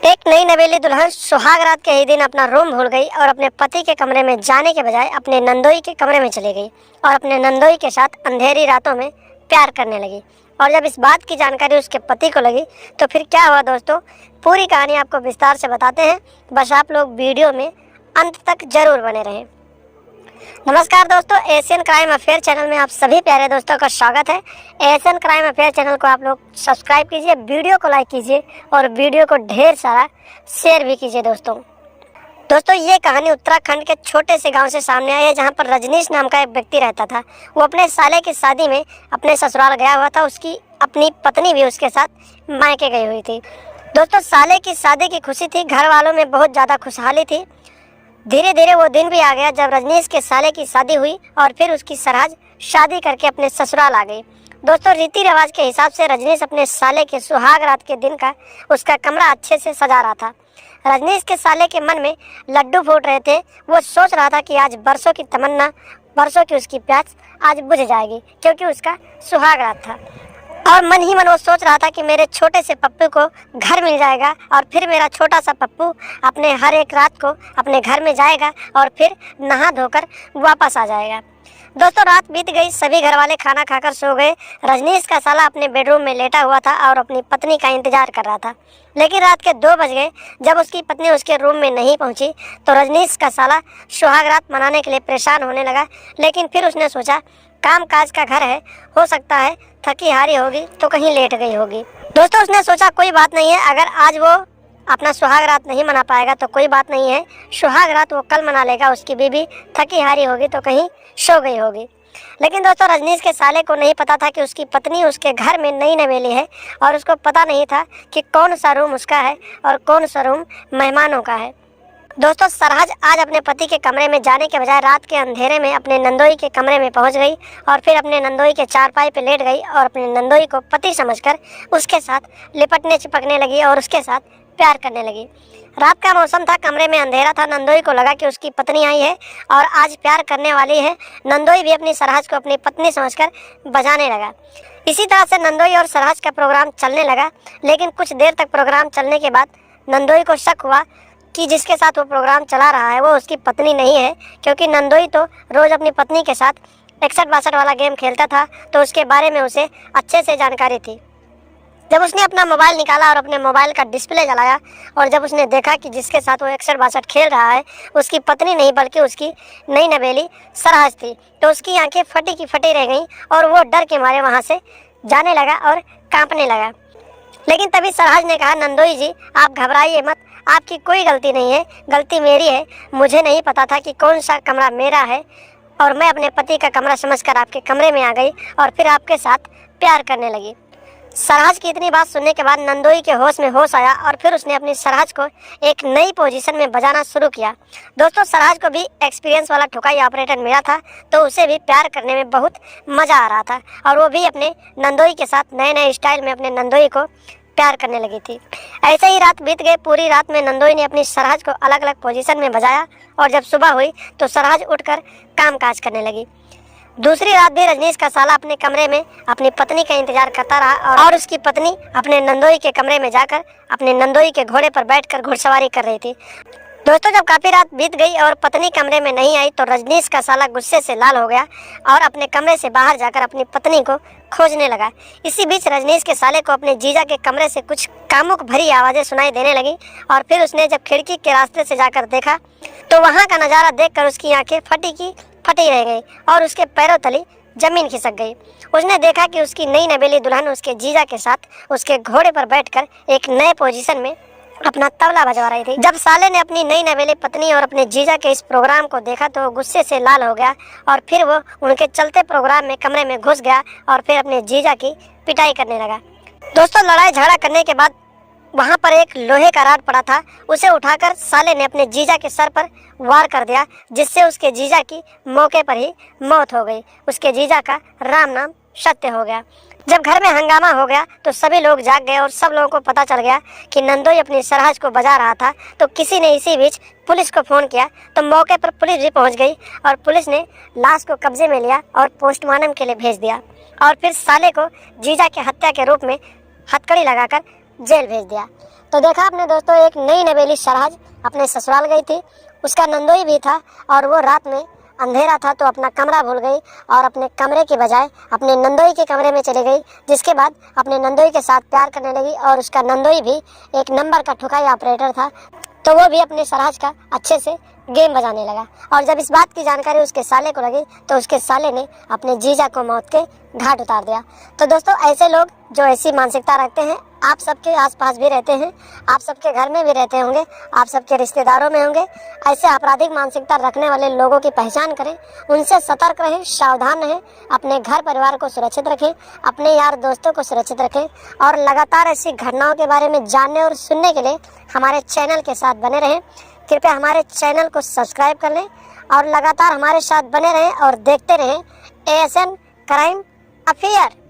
एक नई नवेली दुल्हन सुहाग रात के ही दिन अपना रूम भूल गई और अपने पति के कमरे में जाने के बजाय अपने नंदोई के कमरे में चली गई और अपने नंदोई के साथ अंधेरी रातों में प्यार करने लगी। और जब इस बात की जानकारी उसके पति को लगी तो फिर क्या हुआ दोस्तों, पूरी कहानी आपको विस्तार से बताते हैं। बस आप लोग वीडियो में अंत तक जरूर बने रहें। नमस्कार दोस्तों, एशियन क्राइम अफेयर चैनल में आप सभी प्यारे दोस्तों का स्वागत है। एशियन क्राइम अफेयर चैनल को आप लोग सब्सक्राइब कीजिए, वीडियो को लाइक कीजिए और वीडियो को ढेर सारा शेयर भी कीजिए। दोस्तों ये कहानी उत्तराखंड के छोटे से गांव से सामने आई है, जहां पर रजनीश नाम का एक व्यक्ति रहता था। वो अपने साले की शादी में अपने ससुराल गया हुआ था। उसकी अपनी पत्नी भी उसके साथ मायके गई हुई थी। दोस्तों साले की शादी की खुशी थी, घर वालों में बहुत ज़्यादा खुशहाली थी। धीरे धीरे वो दिन भी आ गया जब रजनीश के साले की शादी हुई और फिर उसकी सरहज शादी करके अपने ससुराल आ गई। दोस्तों रीति रिवाज के हिसाब से रजनीश अपने साले के सुहाग रात के दिन का उसका कमरा अच्छे से सजा रहा था। रजनीश के साले के मन में लड्डू फूट रहे थे। वो सोच रहा था कि आज बरसों की तमन्ना, बरसों की उसकी प्यास आज बुझ जाएगी, क्योंकि उसका सुहाग रात था। और मन ही मन वो सोच रहा था कि मेरे छोटे से पप्पू को घर मिल जाएगा और फिर मेरा छोटा सा पप्पू अपने हर एक रात को अपने घर में जाएगा और फिर नहा धोकर वापस आ जाएगा। दोस्तों रात बीत गई, सभी घर वाले खाना खाकर सो गए। रजनीश का साला अपने बेडरूम में लेटा हुआ था और अपनी पत्नी का इंतजार कर रहा था। लेकिन रात के 2 बज गए। जब उसकी पत्नी उसके रूम में नहीं पहुंची तो रजनीश का साला सुहाग रात मनाने के लिए परेशान होने लगा। लेकिन फिर उसने सोचा काम काज का घर है, हो सकता है थकी हारी होगी तो कहीं लेट गई होगी। दोस्तों उसने सोचा कोई बात नहीं है, अगर आज वो अपना सुहाग रात नहीं मना पाएगा तो कोई बात नहीं है, सुहाग रात वो कल मना लेगा। उसकी बीवी थकी हारी होगी तो कहीं सो गई होगी। लेकिन दोस्तों रजनीश के साले को नहीं पता था कि उसकी पत्नी उसके घर में नई नवेली है और उसको पता नहीं था कि कौन सा रूम उसका है और कौन सा रूम मेहमानों का है। दोस्तों सरहज आज अपने पति के कमरे में जाने के बजाय रात के अंधेरे में अपने नंदोई के कमरे में पहुंच गई और फिर अपने नंदोई के चारपाई पे लेट गई और अपने नंदोई को पति समझकर उसके साथ लिपटने चिपकने लगी और उसके साथ प्यार करने लगी। रात का मौसम था, कमरे में अंधेरा था। नंदोई को लगा कि उसकी पत्नी आई है और आज प्यार करने वाली है। नंदोई भी अपनी सरहज को अपनी पत्नी समझकर बजाने लगा। इसी तरह से नंदोई और सरहज का प्रोग्राम चलने लगा। लेकिन कुछ देर तक प्रोग्राम चलने के बाद नंदोई को शक हुआ कि जिसके साथ वो प्रोग्राम चला रहा है वो उसकी पत्नी नहीं है, क्योंकि नंदोई तो रोज़ अपनी पत्नी के साथ 61-62 वाला गेम खेलता था, तो उसके बारे में उसे अच्छे से जानकारी थी। जब उसने अपना मोबाइल निकाला और अपने मोबाइल का डिस्प्ले जलाया और जब उसने देखा कि जिसके साथ वो 61-62 खेल रहा है उसकी पत्नी नहीं बल्कि उसकी नई नवेली सरहज थी, तो उसकी आंखें फटी की फटी रह गईं और वो डर के मारे वहाँ से जाने लगा और कांपने लगा। लेकिन तभी सरहज ने कहा, नंदोई जी आप घबराइए मत, आपकी कोई गलती नहीं है, गलती मेरी है। मुझे नहीं पता था कि कौन सा कमरा मेरा है और मैं अपने पति का कमरा समझकर आपके कमरे में आ गई और फिर आपके साथ प्यार करने लगी। सरहज की इतनी बात सुनने के बाद नंदोई के होश में होश आया और फिर उसने अपनी सरहज को एक नई पोजीशन में बजाना शुरू किया। दोस्तों सरहज को भी एक्सपीरियंस वाला ठुकाई ऑपरेटर मिला था, तो उसे भी प्यार करने में बहुत मज़ा आ रहा था और वो भी अपने नंदोई के साथ नए नए स्टाइल में अपने नंदोई को प्यार करने लगी थी। ऐसे ही रात बीत गए। पूरी रात में नंदोई ने अपनी सरहज को अलग अलग पोजीशन में बजाया और जब सुबह हुई तो सरहज उठकर काम काज करने लगी। दूसरी रात भी रजनीश का साला अपने कमरे में अपनी पत्नी का इंतजार करता रहा और उसकी पत्नी अपने नंदोई के कमरे में जाकर अपने नंदोई के घोड़े पर बैठकर घुड़सवारी कर रही थी। दोस्तों जब काफ़ी रात बीत गई और पत्नी कमरे में नहीं आई तो रजनीश का साला गुस्से से लाल हो गया और अपने कमरे से बाहर जाकर अपनी पत्नी को खोजने लगा। इसी बीच रजनीश के साले को अपने जीजा के कमरे से कुछ कामुक भरी आवाज़ें सुनाई देने लगी और फिर उसने जब खिड़की के रास्ते से जाकर देखा तो वहाँ का नज़ारा देखकर उसकी आंखें फटी की फटी रह गई और उसके पैरों तले जमीन खिसक गई। उसने देखा कि उसकी नई नवेली दुल्हन उसके जीजा के साथ उसके घोड़े पर बैठकर एक नए पोजीशन में अपना तबला बजवा रही थी। जब साले ने अपनी नई नवेली पत्नी और अपने जीजा के इस प्रोग्राम को देखा तो वो गुस्से से लाल हो गया और फिर वो उनके चलते प्रोग्राम में कमरे में घुस गया और फिर अपने जीजा की पिटाई करने लगा। दोस्तों लड़ाई झगड़ा करने के बाद वहाँ पर एक लोहे का रॉड पड़ा था, उसे उठाकर साले ने अपने जीजा के सर पर वार कर दिया, जिससे उसके जीजा की मौके पर ही मौत हो गई। उसके जीजा का राम नाम सत्य हो गया। जब घर में हंगामा हो गया तो सभी लोग जाग गए और सब लोगों को पता चल गया कि नंदोई अपनी सरहज को बजा रहा था। तो किसी ने इसी बीच पुलिस को फ़ोन किया तो मौके पर पुलिस भी पहुंच गई और पुलिस ने लाश को कब्जे में लिया और पोस्टमार्टम के लिए भेज दिया और फिर साले को जीजा की हत्या के रूप में हथकड़ी लगाकर जेल भेज दिया। तो देखा आपने दोस्तों, एक नई नवेली शहनाज अपने ससुराल गई थी, उसका नंदोई भी था और वो रात में अंधेरा था तो अपना कमरा भूल गई और अपने कमरे के बजाय अपने नंदोई के कमरे में चली गई, जिसके बाद अपने नंदोई के साथ प्यार करने लगी और उसका नंदोई भी एक नंबर का ठुकाई ऑपरेटर था, तो वो भी अपने शहनाज का अच्छे से गेम बजाने लगा। और जब इस बात की जानकारी उसके साले को लगी तो उसके साले ने अपने जीजा को मौत के घाट उतार दिया। तो दोस्तों, ऐसे लोग जो ऐसी मानसिकता रखते हैं आप सबके आसपास भी रहते हैं, आप सबके घर में भी रहते होंगे, आप सबके रिश्तेदारों में होंगे। ऐसे आपराधिक मानसिकता रखने वाले लोगों की पहचान करें, उनसे सतर्क रहें, सावधान रहें, अपने घर परिवार को सुरक्षित रखें, अपने यार दोस्तों को सुरक्षित रखें और लगातार ऐसी घटनाओं के बारे में जानने और सुनने के लिए हमारे चैनल के साथ बने रहें। कृपया हमारे चैनल को सब्सक्राइब कर लें और लगातार हमारे साथ बने रहें और देखते रहें ASN क्राइम अफेयर।